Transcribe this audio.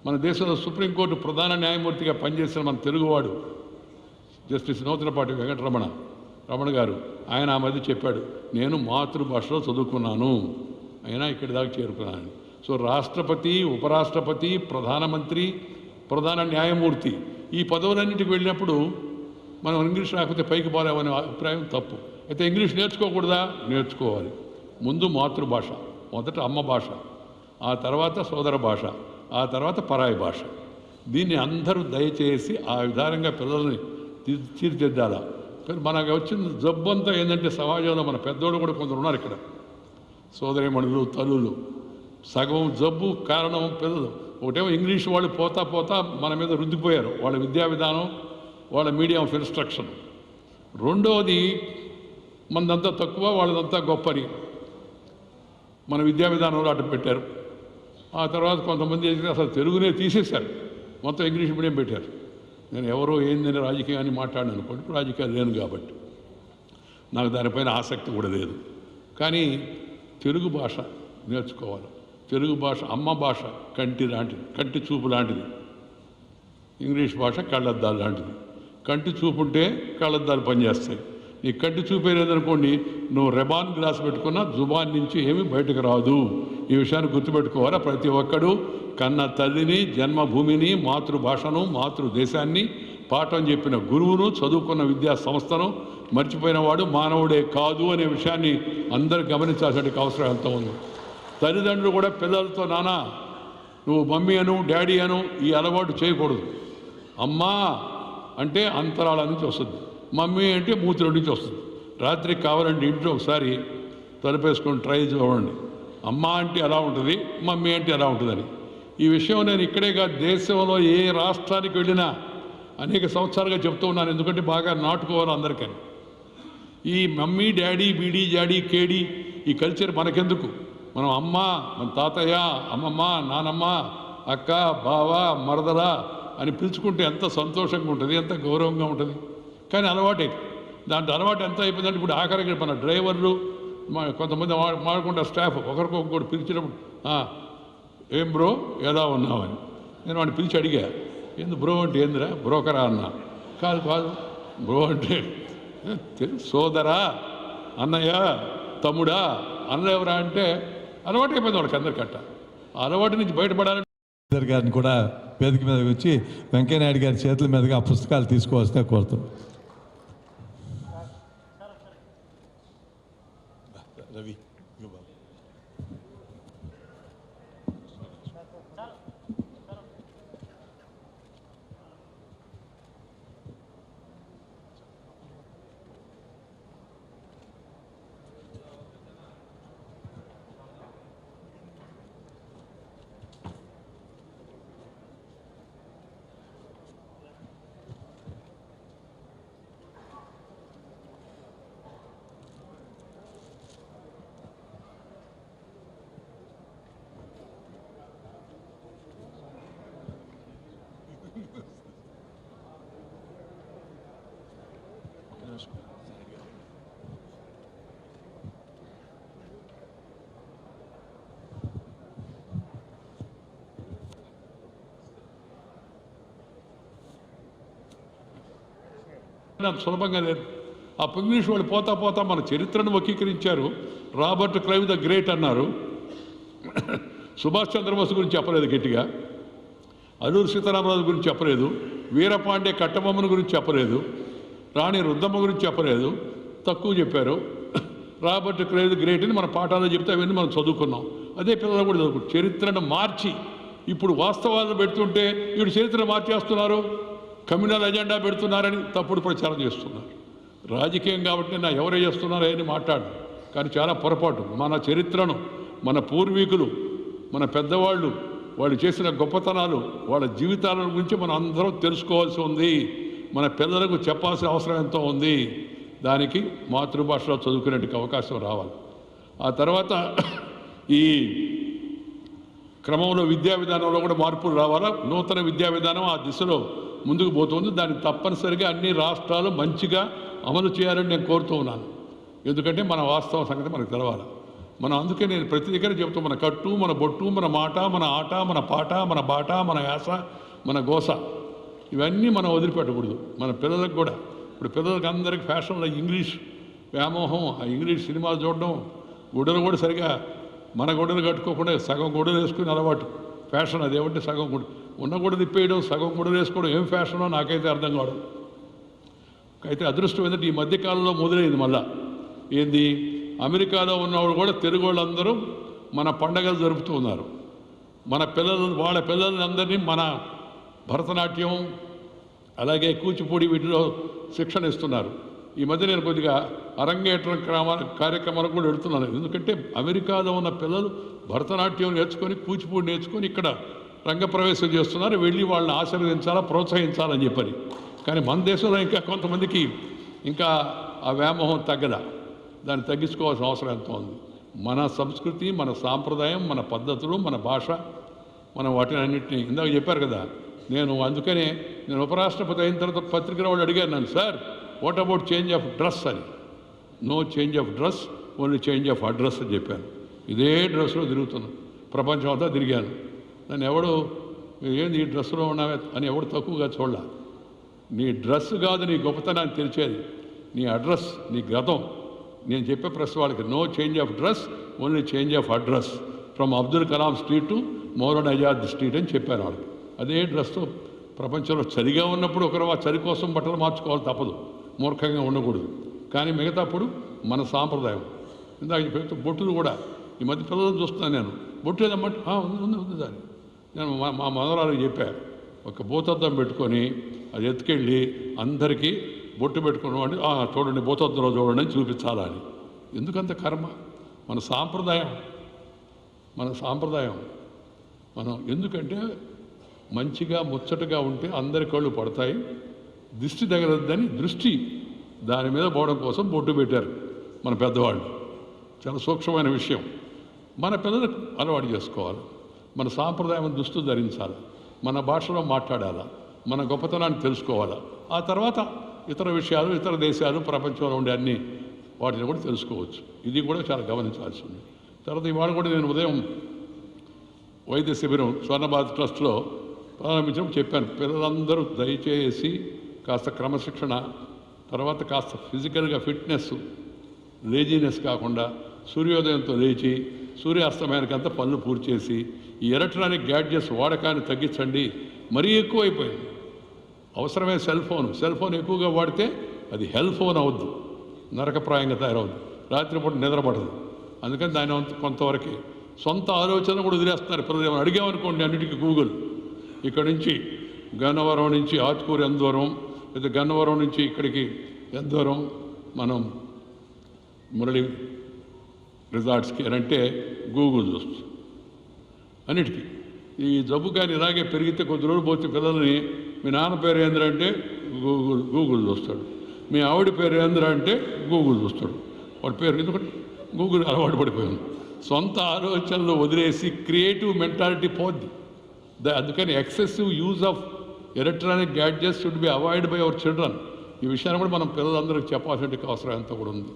మన దేశంలో సుప్రీంకోర్టు ప్రధాన న్యాయమూర్తిగా పనిచేసిన మన తెలుగువాడు జస్టిస్ నూతనపాటి రమణ గారు ఆయన ఆ మధ్య చెప్పాడు, నేను మాతృభాషలో చదువుకున్నాను, అయినా ఇక్కడి దాకా చేరుకున్నాను. సో రాష్ట్రపతి, ఉపరాష్ట్రపతి, ప్రధానమంత్రి, ప్రధాన న్యాయమూర్తి ఈ పదవులన్నింటికి వెళ్ళినప్పుడు మనం ఇంగ్లీష్ రాకపోతే పైకి పోలేమనే అభిప్రాయం తప్పు. అయితే ఇంగ్లీష్ నేర్చుకోకూడదా? నేర్చుకోవాలి. ముందు మాతృభాష, మొదట అమ్మ భాష, ఆ తర్వాత సోదర భాష, ఆ తర్వాత పరాయి భాష. దీన్ని అందరూ దయచేసి ఆ విధానంగా పిల్లల్ని తీర్చిదిద్దాల. మనకు వచ్చిన జబ్బు అంతా ఏంటంటే సమాజంలో మన పెద్దోళ్ళు కూడా కొందరు ఉన్నారు ఇక్కడ, సోదరీమణులు, తల్లులు, సగం జబ్బు కారణం పిల్లలు. ఒకటేమో ఇంగ్లీష్ వాళ్ళు పోతా పోతా మన మీద రుద్దిపోయారు, వాళ్ళ విద్యా విధానం, వాళ్ళ మీడియం ఆఫ్ ఇన్స్ట్రక్షన్. రెండవది మనదంతా తక్కువ, వాళ్ళదంతా గొప్పని మన విద్యా విధానంలో అడ్డు పెట్టారు. ఆ తర్వాత కొంతమంది అసలు తెలుగునే తీసేశారు, మొత్తం ఇంగ్లీష్ మీడియం పెట్టారు. నేను ఎవరో ఏందని రాజకీయాన్ని మాట్లాడాను అనుకోండి, రాజకీయాలు లేను కాబట్టి నాకు దానిపైన ఆసక్తి కూడా లేదు. కానీ తెలుగు భాష నేర్చుకోవాలి. తెలుగు భాష అమ్మ భాష కంటి లాంటిది, కంటి చూపు లాంటిది. ఇంగ్లీష్ భాష కళ్ళద్దాలు లాంటిది. కంటి చూపు ఉంటే కళ్ళద్దాలు పనిచేస్తాయి. నీ కంటి చూపే లేదనుకోండి, నువ్వు రెబాన్ గ్లాస్ పెట్టుకున్నా జుబాన్ నుంచి ఏమీ బయటకు రాదు. ఈ విషయాన్ని గుర్తుపెట్టుకోవాలా ప్రతి ఒక్కడు. కన్న తల్లిని, జన్మభూమిని, మాతృభాషను, మాతృదేశాన్ని, పాఠం చెప్పిన గురువును, చదువుకున్న విద్యా సంస్థను మర్చిపోయిన వాడు మానవుడే కాదు అనే విషయాన్ని అందరూ గమనించాల్సిన అవసరం ఎంత ఉంది. తల్లిదండ్రులు కూడా పిల్లలతో, నాన్న నువ్వు మమ్మీ అను, డాడీ అను ఈ అలవాటు చేయకూడదు. అమ్మా అంటే అంతరాళ నుంచి వస్తుంది, మమ్మీ అంటే మూతిలో నుంచి వస్తుంది. రాత్రికి కావాలంటే ఇంట్లో ఒకసారి తలుపేసుకొని ట్రై చూడండి, అమ్మ అంటే ఎలా ఉంటుంది, మమ్మీ అంటే ఎలా ఉంటుందని. ఈ విషయం నేను ఇక్కడే కాదు, దేశంలో ఏ రాష్ట్రానికి వెళ్ళినా అనేక సంవత్సరాలుగా చెప్తూ ఉన్నాను, ఎందుకంటే బాగా నాటుకోవాలి అందరికని. ఈ మమ్మీ, డాడీ, బీడీ, జాడీ, కేడీ ఈ కల్చర్ మనకెందుకు? మనం అమ్మ, మన తాతయ్య, అమ్మమ్మ, నానమ్మ, అక్క, బావ, మరదల అని పిలుచుకుంటే ఎంత సంతోషంగా ఉంటుంది, ఎంత గౌరవంగా ఉంటుంది. కానీ అలవాటు దాంట్లో అలవాటు ఎంత అయిపోయిందంటే ఇప్పుడు ఆఖరికి మన డ్రైవర్లు కొంతమంది మాడుకుంటా స్టాఫ్ ఒకరికొకరు పిలిచినప్పుడు ఏం బ్రో ఎలా ఉన్నావని నేను వాడిని పిలిచి అడిగా, ఏంది బ్రో అంటే ఏందిరా బ్రోకరా అన్నా. కాదు బ్రో అంటే సోదరా, అన్నయ్య, తమ్ముడా, అన్న ఎవరా అంటే అలవాటు అయిపోయింది వాడికి అందరికట్ట. ఆ అలవాటు నుంచి బయటపడాలంటే గారిని కూడా వేదిక మీదకి వచ్చి వెంకయ్యనాయుడు గారి చేతుల మీదుగా ఆ పుస్తకాలు తీసుకోవాల్సిన కోరుతాం. రవి సులభంగా లేదు. ఆ ఇంగ్లీష్ వాళ్ళు పోతా పోతా మన చరిత్రను వక్రీకరించారు. రాబర్ట్ క్లైవ్ ద గ్రేట్ అన్నారు, సుభాష్ చంద్రబోస్ గురించి చెప్పలేదు గట్టిగా, అల్లూరి సీతారామరాజు గురించి చెప్పలేదు, వీరపాండే కట్టబొమ్మను గురించి చెప్పలేదు, రాణి రుద్దమ్మ గురించి చెప్పలేదు, తక్కువ చెప్పారు. రాబర్ట్ క్లైవ్ ద గ్రేట్ అని మన పాఠాల్లో చెప్తే అవన్నీ మనం చదువుకున్నాం. అదే పిల్లలు కూడా చదువుకుంటారు. చరిత్రను మార్చి ఇప్పుడు వాస్తవాలను పెడుతుంటే ఇప్పుడు చరిత్ర మార్చేస్తున్నారు, కమ్యూనల్ ఎజెండా పెడుతున్నారని తప్పుడు ప్రచారం చేస్తున్నారు. రాజకీయం కాబట్టి నా ఎవరే చేస్తున్నారో అని మాట్లాడు, కానీ చాలా పొరపాటు. మన చరిత్రను, మన పూర్వీకులు, మన పెద్దవాళ్ళు, వాళ్ళు చేసిన గొప్పతనాలు, వాళ్ళ జీవితాల గురించి మనం అందరం తెలుసుకోవాల్సి ఉంది. మన పిల్లలకు చెప్పాల్సిన అవసరం ఎంతో ఉంది. దానికి మాతృభాషలో చదువుకునేందుకు అవకాశం రావాలి. ఆ తర్వాత ఈ క్రమంలో విద్యా విధానంలో కూడా మార్పులు రావాలా. నూతన విద్యా విధానం ఆ దిశలో ముందుకు పోతుంది. దాన్ని తప్పనిసరిగా అన్ని రాష్ట్రాలు మంచిగా అమలు చేయాలని నేను కోరుతూ ఉన్నాను. ఎందుకంటే మన వాస్తవ సంగతి మనకు తెలవాలి. మనం అందుకే నేను ప్రతి దగ్గర చెబుతాం, మన కట్టు, మన బొట్టు, మన మాట, మన ఆట, మన పాట, మన బాట, మన యాస, మన గోస, ఇవన్నీ మనం వదిలిపెట్టకూడదు. మన పిల్లలకు కూడా, ఇప్పుడు పిల్లలకి అందరికీ ఫ్యాషన్లో ఇంగ్లీష్ వ్యామోహం, ఆ ఇంగ్లీష్ సినిమాలు చూడడం, గుడ్డలు కూడా సరిగా మన గుడ్డలు కట్టుకోకుండా సగం గుడ్డలు వేసుకుని అలవాటు ఫ్యాషన్. అదేమంటే సగం గుడ్డ ఉన్న గుడ్డ తిప్పేయడం, సగం గుడ్డలు వేసుకోవడం ఏం ఫ్యాషనో నాకైతే అర్థం కావడం. అయితే అదృష్టం ఏంటంటే ఈ మధ్యకాలంలో మొదలైంది మళ్ళా. ఏంది, అమెరికాలో ఉన్నవాళ్ళు కూడా తెలుగు వాళ్ళందరూ మన పండగలు జరుపుతూ ఉన్నారు. మన పిల్లలు, వాళ్ళ పిల్లలందరినీ మన భరతనాట్యం అలాగే కూచిపూడి వీటిలో శిక్షణ ఇస్తున్నారు. ఈ మధ్య నేను కొద్దిగా అరంగేట్రం కార్యక్రమాలకు కూడా వెళుతున్నాను. ఎందుకంటే అమెరికాలో ఉన్న పిల్లలు భరతనాట్యం నేర్చుకొని, కూచిపూడి నేర్చుకొని ఇక్కడ రంగప్రవేశం చేస్తున్నారు. వెళ్ళి వాళ్ళని ఆశీర్వదించాలా, ప్రోత్సహించాలని చెప్పని. కానీ మన దేశంలో ఇంకా కొంతమందికి ఇంకా ఆ వ్యామోహం తగ్గదా, దాన్ని తగ్గించుకోవాల్సిన అవసరం ఎంతో ఉంది. మన సంస్కృతి, మన సాంప్రదాయం, మన పద్ధతులు, మన భాష, మనం వాటిని అన్నింటినీ ఇందాక చెప్పారు కదా. అందుకనే నేను ఉపరాష్ట్రపతి అయిన తర్వాత పత్రికల వాళ్ళు అడిగారు నన్ను, sir what about change of dress అని. No change of dress, only change of address అని చెప్పాను. ఇదే డ్రెస్లో తిరుగుతున్నాను, ప్రపంచం అంతా తిరిగాను. నన్ను ఎవడు ఏంది ఈ డ్రెస్సులో ఉన్నావే అని ఎవడు తక్కువగా చూడాల. నీ డ్రెస్ కాదు నీ గొప్పతనాన్ని తెలిసేది, నీ అడ్రస్, నీ గతం. నేను చెప్పే ప్రశ్న వాళ్ళకి, no change of dress, only change of address, from Abdul Kalam street to Maulana Azad street అని చెప్పాను వాళ్ళకి. అదే డ్రెస్తో ప్రపంచంలో చలిగా ఉన్నప్పుడు ఒకరు ఆ చలి కోసం బట్టలు మార్చుకోవాలి, తప్పదు, మూర్ఖంగా ఉండకూడదు. కానీ మిగతాప్పుడు మన సాంప్రదాయం. ఇందాక చెప్పే బొట్టులు కూడా ఈ మధ్య పిల్లలను చూస్తున్నాను నేను. బొట్టు ఏదమ్మంటే ఉంది దాన్ని. నేను మా మనవరాలకు చెప్పాను, ఒక భూతద్దం పెట్టుకొని అది ఎత్తుకెళ్ళి అందరికీ బొట్టు పెట్టుకున్నవాడిని చూడండి, భూతద్దంలో చూడండి అని చూపించాలా అని. ఎందుకంత కర్మ? మన సాంప్రదాయం, మనం ఎందుకంటే మంచిగా ముచ్చటగా ఉంటే అందరి కళ్ళు పడతాయి, దిష్టి తగలద్దని దృష్టి దాని మీద పోవడం కోసం బొట్టు పెట్టారు మన పెద్దవాళ్ళు. చాలా సూక్ష్మమైన విషయం. మన పిల్లలకు అలవాటు చేసుకోవాలి. మన సాంప్రదాయం దుస్తులు ధరించాలి, మన భాషలో మాట్లాడాలా, మన గొప్పతనాన్ని తెలుసుకోవాలా. ఆ తర్వాత ఇతర విషయాలు, ఇతర దేశాలు, ప్రపంచంలో ఉండే అన్ని వాటిని కూడా తెలుసుకోవచ్చు. ఇది కూడా చాలా గమనించాల్సింది. తర్వాత ఇవాళ కూడా నేను ఉదయం వైద్య శిబిరం స్వర్ణభారత్ ట్రస్ట్లో ప్రారంభించినప్పుడు చెప్పాను, పిల్లలందరూ దయచేసి కాస్త క్రమశిక్షణ, తర్వాత కాస్త ఫిజికల్గా ఫిట్నెస్, లేజీనెస్ కాకుండా సూర్యోదయంతో లేచి సూర్యాస్తమయానికంతా పనులు పూర్తి చేసి ఈ ఎలక్ట్రానిక్ గ్యాడ్జెట్స్ వాడకాన్ని తగ్గించండి. మరీ ఎక్కువైపోయింది. అవసరమే సెల్ ఫోన్ ఎక్కువగా వాడితే అది హెల్ ఫోన్ అవుద్ది, నరకప్రాయంగా తయారవుద్ది, రాత్రిపూట నిద్రపడదు. అందుకని దాని కొంతవరకు సొంత ఆలోచన కూడా వదిలేస్తున్నారు పిల్లలు. ఏమైనా అడిగామనుకోండి అన్నిటికీ గూగుల్. ఇక్కడ నుంచి గన్నవరం నుంచి ఆత్కూరు ఎంత దూరం, లేదా గన్నవరం నుంచి ఇక్కడికి ఎంత దూరం, మనం మురళి రిసార్ట్స్కి అని అంటే గూగుల్ చూస్తుంది అన్నిటికీ. ఈ జబ్బు కానీ ఇలాగే పెరిగితే కొద్ది రోజులు పోతే పిల్లల్ని, మీ నాన్న పేరు ఏంద్ర అంటే గూగుల్ చూస్తాడు, మీ ఆవిడ పేరు ఏంద్ర అంటే గూగుల్ చూస్తాడు. వాడి పేరు ఎందుకంటే గూగుల్ అలవాటు పడిపోయాను. సొంత ఆలోచనలు వదిలేసి క్రియేటివ్ మెంటాలిటీ పోద్ది. అందుకని excessive use of electronic gadgets should be avoid by our children. ఈ విషయాన్ని కూడా మనం పిల్లలందరికీ చెప్పాల్సిన అవసరం ఎంత కూడా ఉంది.